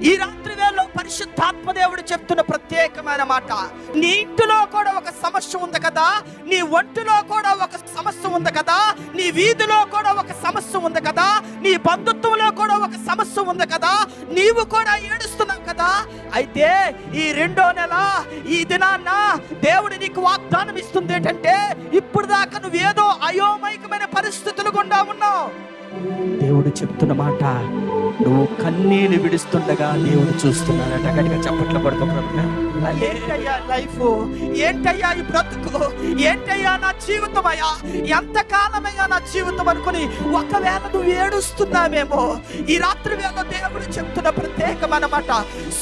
ఈ రాత్రి వేళలో పరిశుద్ధాత్మ దేవుడు చెప్తున్న ప్రత్యేకమైన మాట, నీ ఇంటిలో కూడా ఒక సమస్య ఉంది కదా, నీ ఒంటిలో కూడా ఒక సమస్య ఉంది కదా, నీ వీధిలో కూడా ఒక సమస్య ఉంది కదా, నీ బంధుత్వంలో కూడా ఒక సమస్య ఉంది కదా, నీవు కూడా ఏడుస్తున్నావు కదా. అయితే ఈ 2వ నెల ఈ దినాన్న దేవుడు నీకు వాగ్దానం ఇస్తుంది ఏంటంటే, ఇప్పుడు దాకా నువ్వేదో అయోమయకమైన పరిస్థితులు గుండా ఉన్నావు. దేవుడు చెప్తున్న మాట, నువ్వు కన్నీళ్ళు విడుస్తుండగా దేవుడు చూస్తున్నాడట. గట్టిగా చప్పట్లు పడుతున్నా. ఏంటయ్యా లైఫ్, ఏంటయ్యా ఈ బ్రతుకు, ఏంటయ్యా నా జీవితం, అయ్యా ఎంతకాలమయ్యా నా జీవితం అనుకుని ఒకవేళ నువ్వు ఏడుస్తున్నావేమో, ఈ రాత్రి వేళ దేవుడు చెప్తున్న ప్రత్యేకమైన మాట,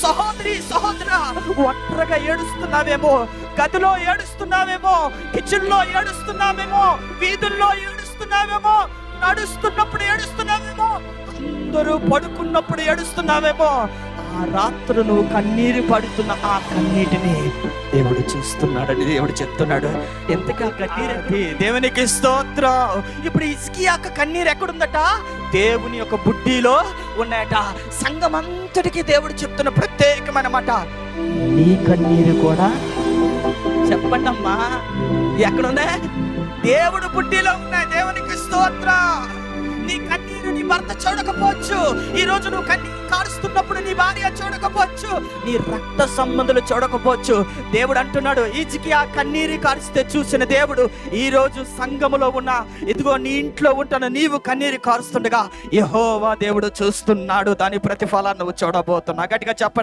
సహోదరి సహోదరా, ఒంటరిగా ఏడుస్తున్నావేమో, గదిలో ఏడుస్తున్నావేమో, కిచెన్ లో ఏడుస్తున్నావేమో, వీధుల్లో ఏడుస్తున్నావేమో, నడుస్తున్నప్పుడు ఏడుస్తున్నావేమో, అందరూ పడుకున్నప్పుడు ఏడుస్తున్నావేమో, ఆ రాత్రి నువ్వు కన్నీరు పడుతున్న ఆ కన్నీటిని దేవుడు చూస్తున్నాడని దేవుడు చెప్తున్నాడు. ఎంతగా కన్నీరండి, దేవునికి స్తోత్రం. ఇప్పుడు హిజ్కియా కన్నీరు ఎక్కడుందట? దేవుని యొక్క బుడ్డిలో ఉన్నాయట. సంఘమంతటికి దేవుడు చెప్తున్న ప్రత్యేకమైన మాట, నీ కన్నీరు కూడా చెప్పండి అమ్మా ఎక్కడుందా? దేవుడు బుడ్డిలో ఉన్నాయి. దేవునికి స్తోత్రం. నీ కన్నీరు నీ భర్త చూడకపోవచ్చు, ఈ రోజు నువ్వు కన్నీరు కారుస్తున్నప్పుడు నీ భార్య చూడకపోవచ్చు, నీ రక్త సంబంధులు చూడకపోవచ్చు. దేవుడు అంటున్నాడు, హిజ్కియా కన్నీరు కారుస్తే చూసిన దేవుడు ఈ రోజు సంఘములో ఉన్న, ఇదిగో నీ ఇంట్లో ఉంటాను, నీవు కన్నీరు కారుస్తుండగా యెహోవా దేవుడు చూస్తున్నాడు, దాని ప్రతిఫలాన్ని నువ్వు చూడబోతున్నా. గట్టిగా చెప్పండి.